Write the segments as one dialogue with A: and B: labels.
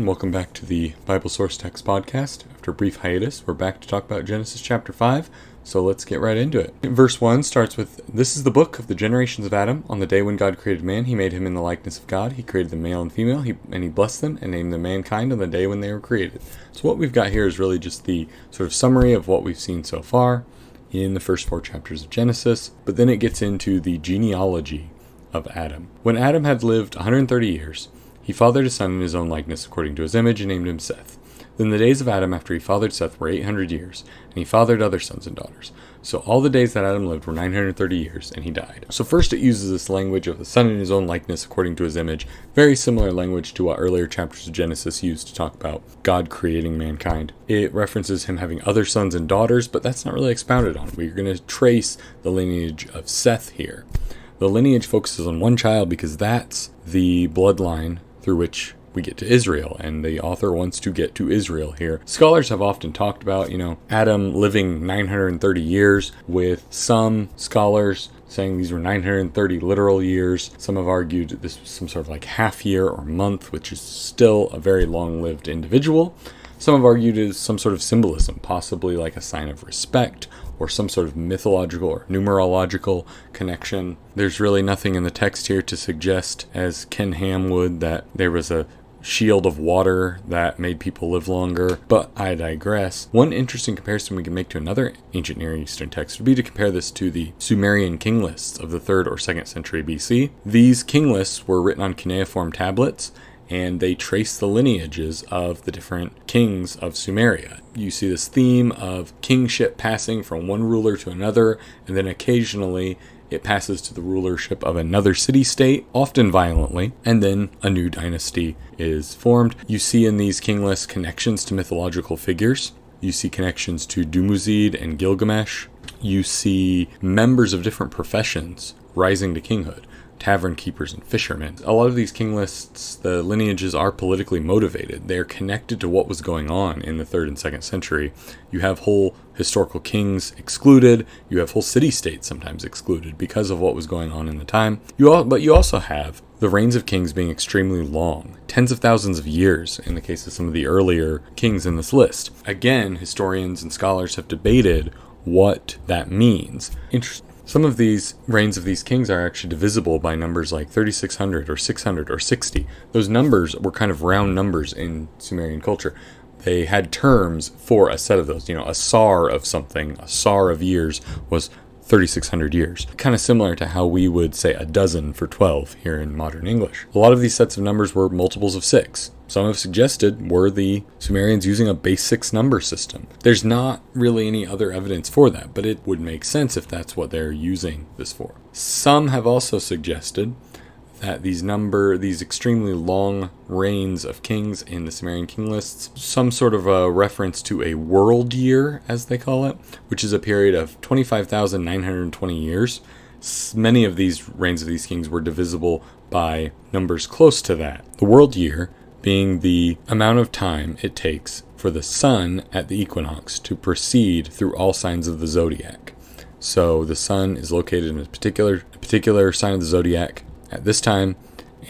A: welcome back to the Bible Source Text Podcast. After a brief hiatus, we're back to talk about Genesis chapter 5, so let's get right into it. Verse 1 starts with, "This is the book of the generations of Adam. On the day when God created man, he made him in the likeness of God. He created them male and female, and he blessed them and named them mankind on the day when they were created." So what we've got here is really just the sort of summary of what we've seen so far in the first 4 chapters of Genesis, but then it gets into the genealogy of Adam. When Adam had lived 130 years, he fathered a son in his own likeness according to his image and named him Seth. Then the days of Adam after he fathered Seth were 800 years, and he fathered other sons and daughters. So all the days that Adam lived were 930 years, and he died. So first it uses this language of the son in his own likeness according to his image, very similar language to what earlier chapters of Genesis used to talk about God creating mankind. It references him having other sons and daughters, but that's not really expounded on. We're going to trace the lineage of Seth here. The lineage focuses on one child because that's the bloodline through which we get to Israel, and the author wants to get to Israel here. Scholars have often talked about, Adam living 930 years, with some scholars saying these were 930 literal years. Some have argued that this was some sort of like half year or month, which is still a very long-lived individual. Some have argued it is some sort of symbolism, possibly like a sign of respect, or some sort of mythological or numerological connection. There's really nothing in the text here to suggest, as Ken Ham would, that there was a shield of water that made people live longer, but I digress. One interesting comparison we can make to another ancient Near Eastern text would be to compare this to the Sumerian king lists of the 3rd or 2nd century BC. These king lists were written on cuneiform tablets, and they trace the lineages of the different kings of Sumeria. You see this theme of kingship passing from one ruler to another, and then occasionally it passes to the rulership of another city-state, often violently, and then a new dynasty is formed. You see in these king lists connections to mythological figures. You see connections to Dumuzid and Gilgamesh. You see members of different professions rising to kinghood. Tavern keepers and fishermen. A lot of these king lists, the lineages are politically motivated. They're connected to what was going on in the 3rd and 2nd century. You have whole historical kings excluded. You have whole city-states sometimes excluded because of what was going on in the time. But you also have the reigns of kings being extremely long, tens of thousands of years in the case of some of the earlier kings in this list. Again, historians and scholars have debated what that means. Some of these reigns of these kings are actually divisible by numbers like 3,600 or 600 or 60. Those numbers were kind of round numbers in Sumerian culture. They had terms for a set of those. A sar of something, a sar of years was 3,600 years. Kind of similar to how we would say a dozen for 12 here in modern English. A lot of these sets of numbers were multiples of 6. Some have suggested were the Sumerians using a base 6 number system. There's not really any other evidence for that, but it would make sense if that's what they're using this for. Some have also suggested that these extremely long reigns of kings in the Sumerian king lists, some sort of a reference to a world year, as they call it, which is a period of 25,920 years. Many of these reigns of these kings were divisible by numbers close to that. The world year being the amount of time it takes for the sun at the equinox to proceed through all signs of the zodiac. So the sun is located in a particular sign of the zodiac at this time,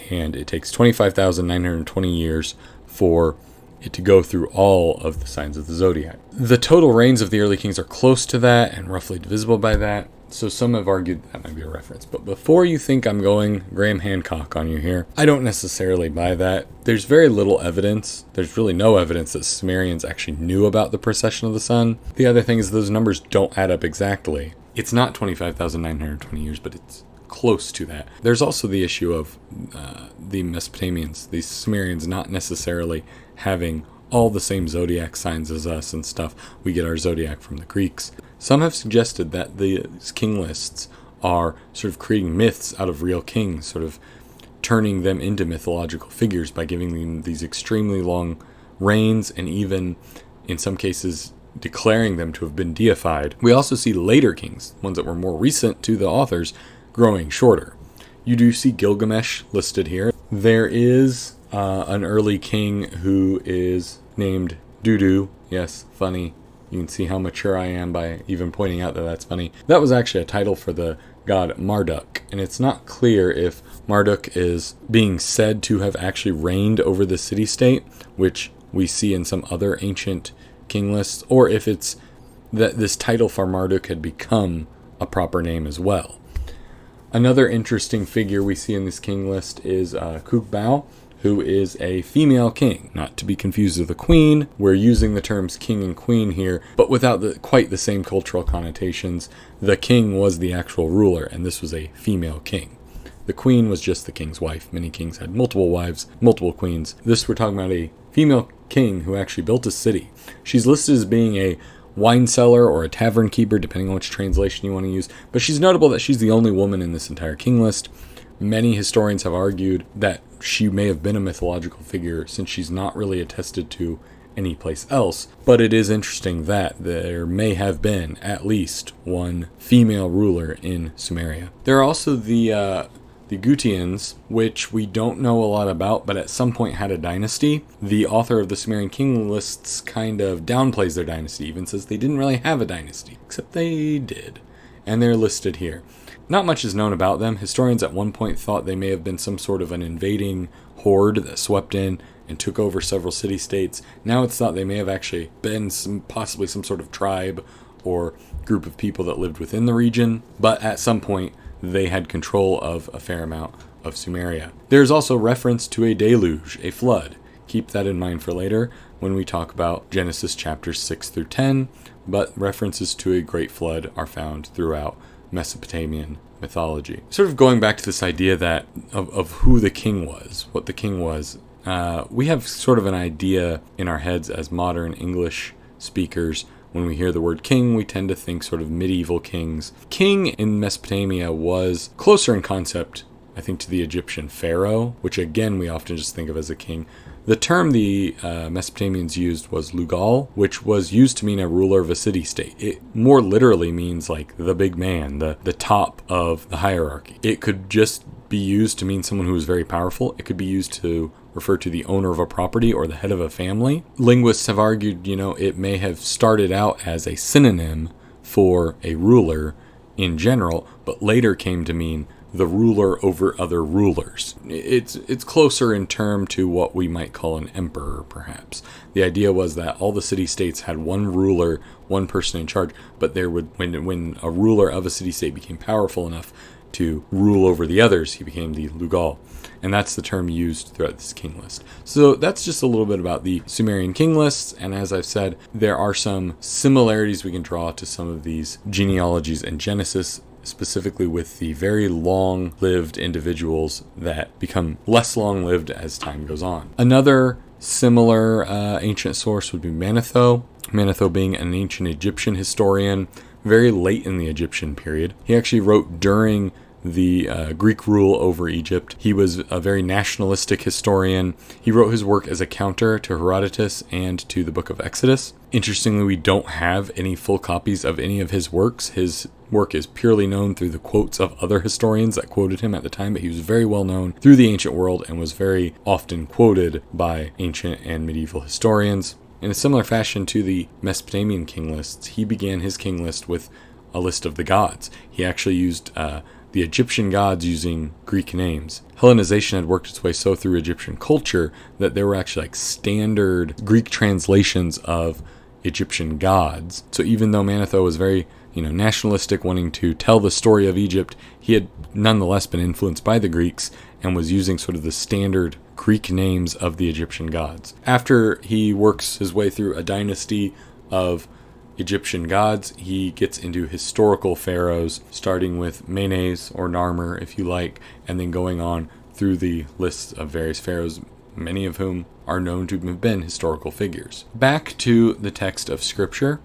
A: and it takes 25,920 years for it to go through all of the signs of the zodiac. The total reigns of the early kings are close to that and roughly divisible by that. So some have argued that might be a reference. But before you think I'm going Graham Hancock on you here, I don't necessarily buy that. There's very little evidence. There's really no evidence that Sumerians actually knew about the precession of the sun. The other thing is those numbers don't add up exactly. It's not 25,920 years, but it's close to that. There's also the issue of the Mesopotamians, these Sumerians not necessarily having all the same zodiac signs as us and stuff. We get our zodiac from the Greeks. Some have suggested that these king lists are sort of creating myths out of real kings, sort of turning them into mythological figures by giving them these extremely long reigns and even, in some cases, declaring them to have been deified. We also see later kings, ones that were more recent to the authors, growing shorter. You do see Gilgamesh listed here. There is an early king who is named Dudu. Yes, funny. You can see how mature I am by even pointing out that that's funny. That was actually a title for the god Marduk, and it's not clear if Marduk is being said to have actually reigned over the city-state, which we see in some other ancient king lists, or if it's that this title for Marduk had become a proper name as well. Another interesting figure we see in this king list is Kugbao, who is a female king, not to be confused with a queen. We're using the terms king and queen here, but without quite the same cultural connotations. The king was the actual ruler, and this was a female king. The queen was just the king's wife. Many kings had multiple wives, multiple queens. We're talking about a female king who actually built a city. She's listed as being a wine cellar or a tavern keeper, depending on which translation you want to use, but she's notable that she's the only woman in this entire king list. Many historians have argued that she may have been a mythological figure since she's not really attested to any place else, but it is interesting that there may have been at least one female ruler in Sumeria. There are also the Gutians, which we don't know a lot about, but at some point had a dynasty. The author of the Sumerian king lists kind of downplays their dynasty, even says they didn't really have a dynasty, except they did, and they're listed here. Not much is known about them. Historians at one point thought they may have been some sort of an invading horde that swept in and took over several city-states. Now it's thought they may have actually been possibly some sort of tribe or group of people that lived within the region, but at some point they had control of a fair amount of Sumeria. There's also reference to a deluge, a flood. Keep that in mind for later when we talk about Genesis chapters 6 through 10, but references to a great flood are found throughout Mesopotamian mythology. Sort of going back to this idea that of who the king was, what the king was, we have sort of an idea in our heads as modern English speakers. When we hear the word king, we tend to think sort of medieval kings. King in Mesopotamia was closer in concept, I think, to the Egyptian pharaoh, which again we often just think of as a king. The term the Mesopotamians used was lugal, which was used to mean a ruler of a city-state. It more literally means like the big man, the top of the hierarchy. It could just be used to mean someone who was very powerful. It could be used to refer to the owner of a property or the head of a family. Linguists have argued, it may have started out as a synonym for a ruler in general, but later came to mean the ruler over other rulers. It's closer in term to what we might call an emperor, perhaps. The idea was that all the city-states had one ruler, one person in charge, but there would, when a ruler of a city-state became powerful enough to rule over the others, he became the lugal. And that's the term used throughout this king list. So that's just a little bit about the Sumerian king lists, and as I've said, there are some similarities we can draw to some of these genealogies in Genesis, specifically with the very long-lived individuals that become less long-lived as time goes on. Another similar ancient source would be Manetho. Manetho being an ancient Egyptian historian, very late in the Egyptian period. He actually wrote during the Greek rule over Egypt. He was a very nationalistic historian. He wrote his work as a counter to Herodotus and to the Book of Exodus. Interestingly, we don't have any full copies of any of his works. His work is purely known through the quotes of other historians that quoted him at the time, but he was very well known through the ancient world and was very often quoted by ancient and medieval historians. In a similar fashion to the Mesopotamian king lists, he began his king list with a list of the gods. He actually used the Egyptian gods using Greek names. Hellenization had worked its way so through Egyptian culture that there were actually like standard Greek translations of Egyptian gods. So even though Manetho was very, nationalistic, wanting to tell the story of Egypt, he had nonetheless been influenced by the Greeks and was using sort of the standard Greek names of the Egyptian gods. After he works his way through a dynasty of Egyptian gods, he gets into historical pharaohs, starting with Menes or Narmer, if you like, and then going on through the lists of various pharaohs, many of whom are known to have been historical figures. Back to the text of Scripture.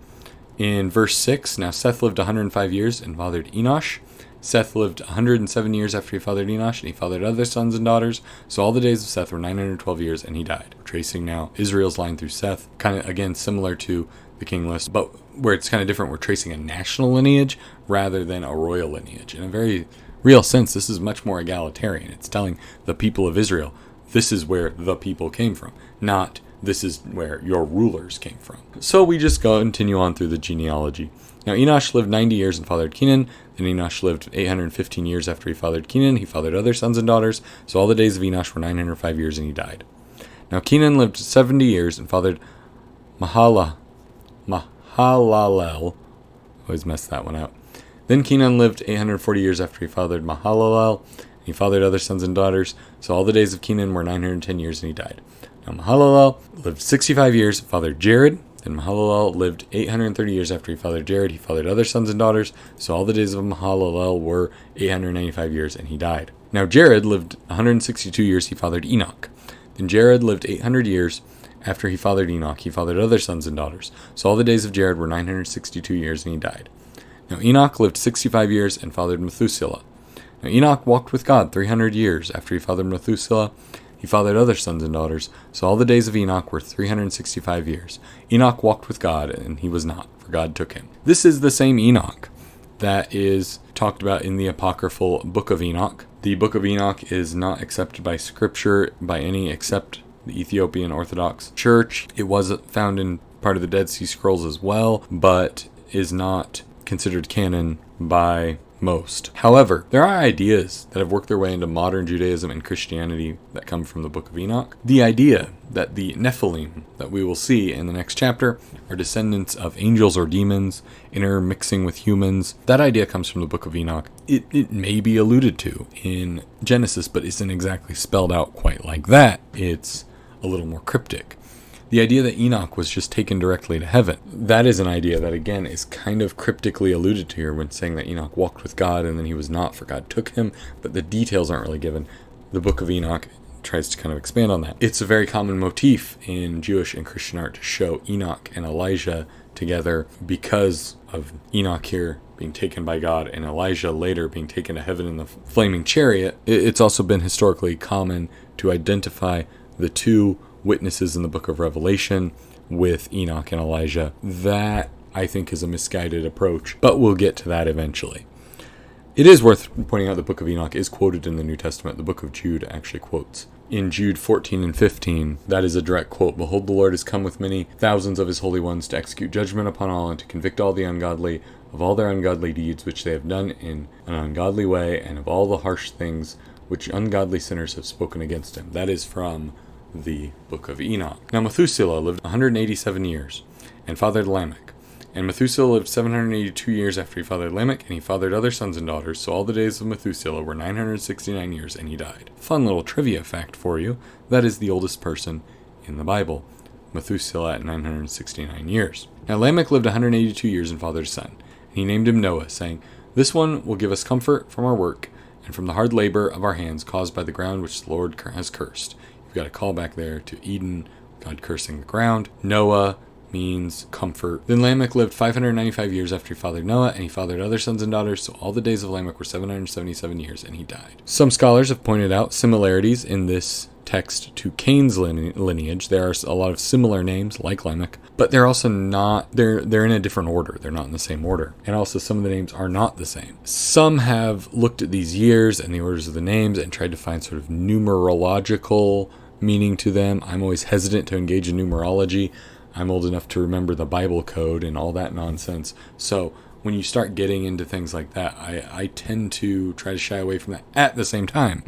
A: In verse 6, now Seth lived 105 years and fathered Enoch. Seth lived 107 years after he fathered Enoch, and he fathered other sons and daughters. So all the days of Seth were 912 years, and he died. We're tracing now Israel's line through Seth, kind of, again, similar to the king list, but where it's kind of different, we're tracing a national lineage rather than a royal lineage. In a very real sense, this is much more egalitarian. It's telling the people of Israel, this is where the people came from, not this is where your rulers came from. So we just continue on through the genealogy. Now Enoch lived 90 years and fathered Kenan. Then Enoch lived 815 years after he fathered Kenan. He fathered other sons and daughters. So all the days of Enoch were 905 years and he died. Now Kenan lived 70 years and fathered Mahalalel. Always mess that one out. Then Kenan lived 840 years after he fathered Mahalalel. He fathered other sons and daughters. So all the days of Kenan were 910 years, and he died. Now Mahalalel lived 65 years and fathered Jared. Then Mahalalel lived 830 years after he fathered Jared. He fathered other sons and daughters. So all the days of Mahalalel were 895 years, and he died. Now Jared lived 162 years. He fathered Enoch. Then Jared lived 800 years. After he fathered Enoch, he fathered other sons and daughters. So all the days of Jared were 962 years, and he died. Now Enoch lived 65 years and fathered Methuselah. Now Enoch walked with God 300 years. After he fathered Methuselah, he fathered other sons and daughters. So all the days of Enoch were 365 years. Enoch walked with God, and he was not, for God took him. This is the same Enoch that is talked about in the apocryphal Book of Enoch. The Book of Enoch is not accepted by Scripture by any except the Ethiopian Orthodox Church. It was found in part of the Dead Sea Scrolls as well, but is not considered canon by most. However, there are ideas that have worked their way into modern Judaism and Christianity that come from the Book of Enoch. The idea that the Nephilim that we will see in the next chapter are descendants of angels or demons intermixing with humans, that idea comes from the Book of Enoch. It may be alluded to in Genesis, but isn't exactly spelled out quite like that. It's a little more cryptic. The idea that Enoch was just taken directly to heaven, that is an idea that, again, is kind of cryptically alluded to here when saying that Enoch walked with God and then he was not, for God took him, but the details aren't really given. The Book of Enoch tries to kind of expand on that. It's a very common motif in Jewish and Christian art to show Enoch and Elijah together because of Enoch here being taken by God and Elijah later being taken to heaven in the flaming chariot. It's also been historically common to identify the two witnesses in the book of Revelation with Enoch and Elijah. That, I think, is a misguided approach, but we'll get to that eventually. It is worth pointing out the book of Enoch is quoted in the New Testament. The book of Jude actually quotes. In Jude 14 and 15, that is a direct quote. Behold, the Lord has come with many thousands of his holy ones to execute judgment upon all and to convict all the ungodly of all their ungodly deeds which they have done in an ungodly way and of all the harsh things which ungodly sinners have spoken against him. That is from the book of Enoch. Now Methuselah lived 187 years and fathered Lamech. And Methuselah lived 782 years after he fathered Lamech, and he fathered other sons and daughters, so all the days of Methuselah were 969 years, and he died. Fun little trivia fact for you, that is the oldest person in the Bible, Methuselah at 969 years. Now Lamech lived 182 years and fathered a son, and he named him Noah, saying, This one will give us comfort from our work, and from the hard labor of our hands caused by the ground which the Lord has cursed. You've got a call back there to Eden, God cursing the ground. Noah means comfort. Then Lamech lived 595 years after he fathered Noah, and he fathered other sons and daughters, so all the days of Lamech were 777 years, and he died. Some scholars have pointed out similarities in this text to Cain's lineage. There are a lot of similar names, like Lamech, but they're also not, they're in a different order. They're not in the same order. And also some of the names are not the same. Some have looked at these years and the orders of the names and tried to find sort of numerological meaning to them. I'm always hesitant to engage in numerology. I'm old enough to remember the Bible code and all that nonsense. So when you start getting into things like that, I tend to try to shy away from that. At the same time,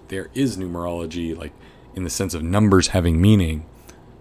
A: there is numerology, like in the sense of numbers having meaning,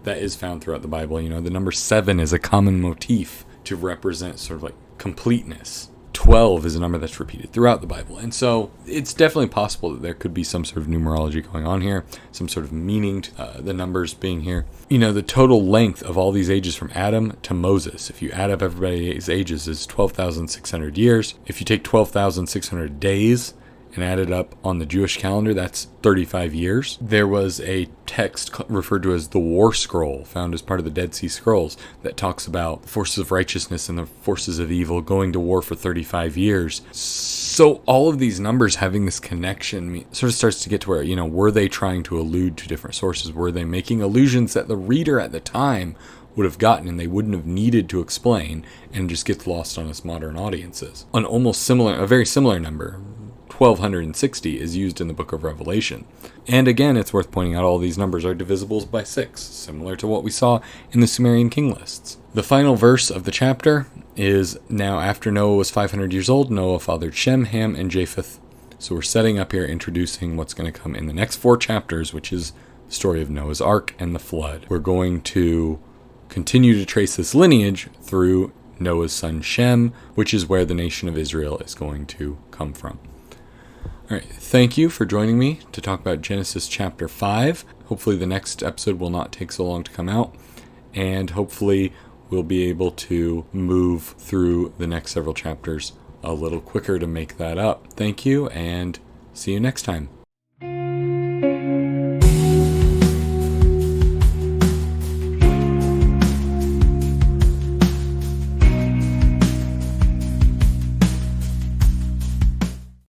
A: that is found throughout the Bible. You know, the number 7 is a common motif to represent sort of like completeness. 12 is a number that's repeated throughout the Bible. And so it's definitely possible that there could be some sort of numerology going on here, some sort of meaning to the numbers being here. You know, the total length of all these ages from Adam to Moses, if you add up everybody's ages, is 12,600 years. If you take 12,600 days and add it up on the Jewish calendar, that's 35 years. There was a text referred to as the War Scroll, found as part of the Dead Sea Scrolls, that talks about the forces of righteousness and the forces of evil going to war for 35 years. So all of these numbers having this connection sort of starts to get to where, you know, were they trying to allude to different sources? Were they making allusions that the reader at the time would have gotten and they wouldn't have needed to explain and just gets lost on us modern audiences? A very similar number, 1260, is used in the book of Revelation. And again, it's worth pointing out all these numbers are divisible by 6, similar to what we saw in the Sumerian king lists. The final verse of the chapter is, now after Noah was 500 years old, Noah fathered Shem, Ham, and Japheth. So we're setting up here, introducing what's going to come in the next 4 chapters, which is story of Noah's Ark and the flood. We're going to continue to trace this lineage through Noah's son Shem, which is where the nation of Israel is going to come from. All right, thank you for joining me to talk about Genesis chapter 5. Hopefully the next episode will not take so long to come out, and hopefully we'll be able to move through the next several chapters a little quicker to make that up. Thank you, and see you next time.